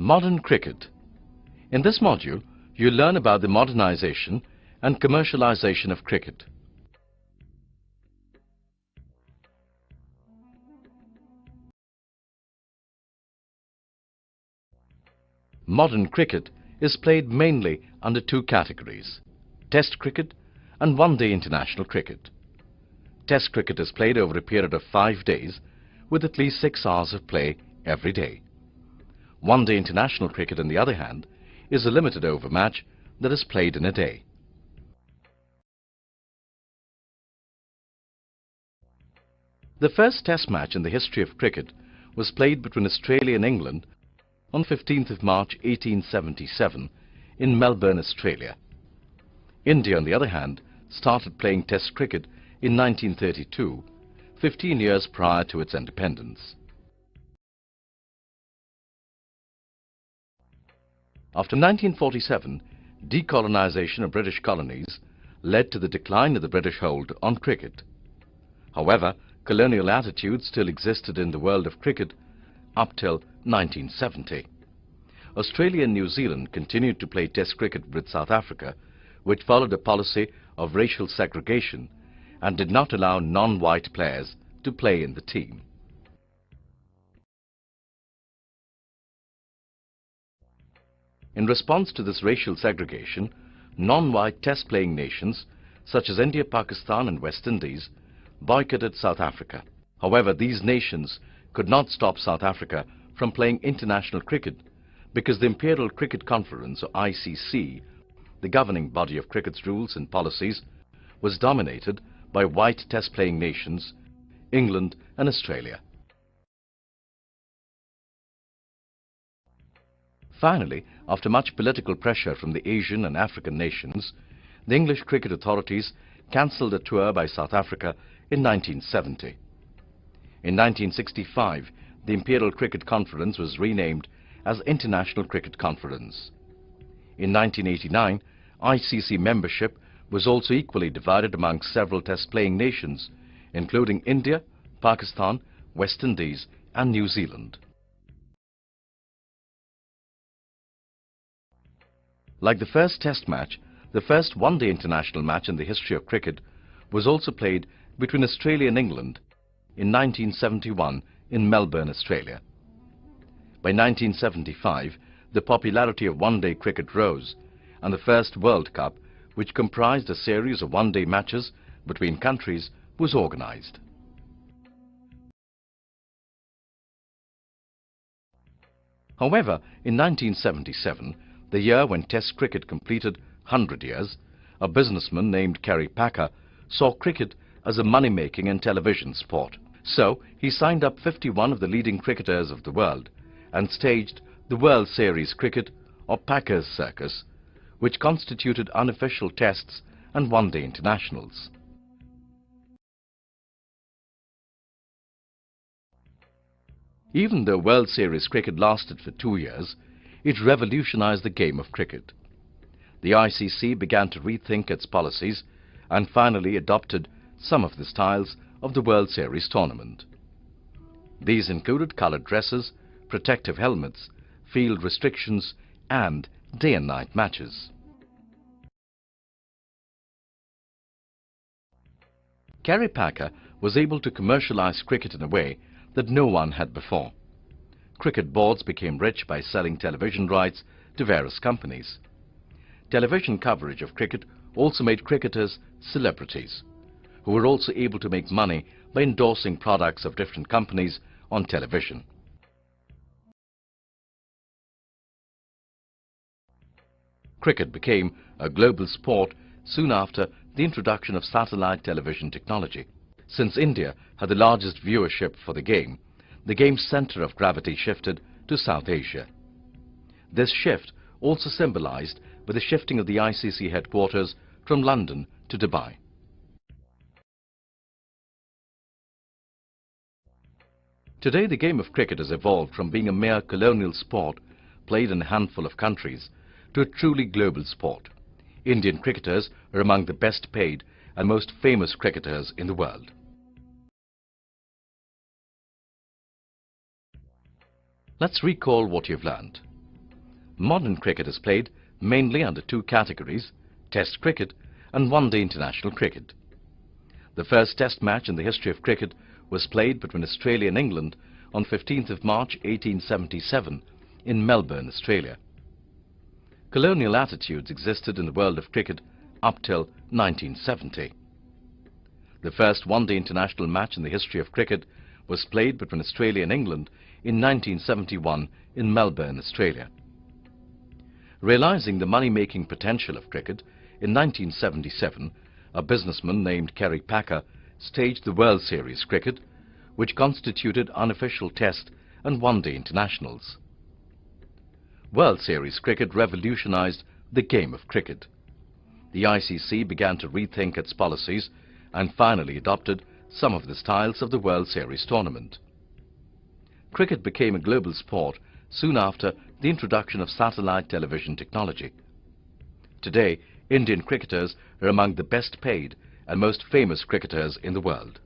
Modern cricket. In this module, you'll learn about the modernization and commercialization of cricket. Modern cricket is played mainly under two categories: Test cricket and one-day international cricket. Test cricket is played over a period of 5 days with at least 6 hours of play every day. One-day international cricket, on the other hand, is a limited over match that is played in a day. The first Test match in the history of cricket was played between Australia and England on 15th of March 1877 in Melbourne, Australia. India, on the other hand, started playing Test cricket in 1932, 15 years prior to its independence. After 1947, decolonization of British colonies led to the decline of the British hold on cricket. However, colonial attitudes still existed in the world of cricket up till 1970. Australia and New Zealand continued to play Test cricket with South Africa, which followed a policy of racial segregation and did not allow non-white players to play in the team. In response to this racial segregation, non-white Test-playing nations such as India, Pakistan and West Indies boycotted South Africa. However, these nations could not stop South Africa from playing international cricket because the Imperial Cricket Conference, or ICC, the governing body of cricket's rules and policies, was dominated by white Test-playing nations, England and Australia. Finally, after much political pressure from the Asian and African nations, the English cricket authorities cancelled a tour by South Africa in 1970. In 1965, the Imperial Cricket Conference was renamed as International Cricket Conference. In 1989, ICC membership was also equally divided among several Test-playing nations, including India, Pakistan, West Indies and New Zealand. Like the first Test match, the first one-day international match in the history of cricket was also played between Australia and England in 1971 in Melbourne, Australia. By 1975, the popularity of one-day cricket rose, and the first World Cup, which comprised a series of one-day matches between countries, was organized. However, in 1977, the year when Test cricket completed 100 years, a businessman named Kerry Packer saw cricket as a money-making and television sport. So he signed up 51 of the leading cricketers of the world and staged the World Series Cricket, or Packer's Circus, which constituted unofficial tests and one-day internationals. Even though World Series Cricket lasted for 2 years, it revolutionized the game of cricket. The ICC began to rethink its policies and finally adopted some of the styles of the World Series tournament. These included colored dresses, protective helmets, field restrictions and day and night matches. Kerry Packer was able to commercialize cricket in a way that no one had before. Cricket boards became rich by selling television rights to various companies. Television coverage of cricket also made cricketers celebrities, who were also able to make money by endorsing products of different companies on television. Cricket became a global sport soon after the introduction of satellite television technology. Since India had the largest viewership for the game's center of gravity shifted to South Asia. This shift also symbolized by the shifting of the ICC headquarters from London to Dubai. Today, the game of cricket has evolved from being a mere colonial sport played in a handful of countries to a truly global sport. Indian cricketers are among the best paid and most famous cricketers in the world. Let's recall what you've learned. Modern cricket is played mainly under two categories, Test cricket and one-day international cricket. The first Test match in the history of cricket was played between Australia and England on 15th of March 1877 in Melbourne, Australia. Colonial attitudes existed in the world of cricket up till 1970. The first one-day international match in the history of cricket was played between Australia and England in 1971 in Melbourne, Australia. Realizing the money-making potential of cricket, in 1977, a businessman named Kerry Packer staged the World Series cricket, which constituted unofficial Test and one-day internationals. World Series cricket revolutionized the game of cricket. The ICC began to rethink its policies and finally adopted some of the styles of the World Series tournament. Cricket became a global sport soon after the introduction of satellite television technology. Today, Indian cricketers are among the best paid and most famous cricketers in the world.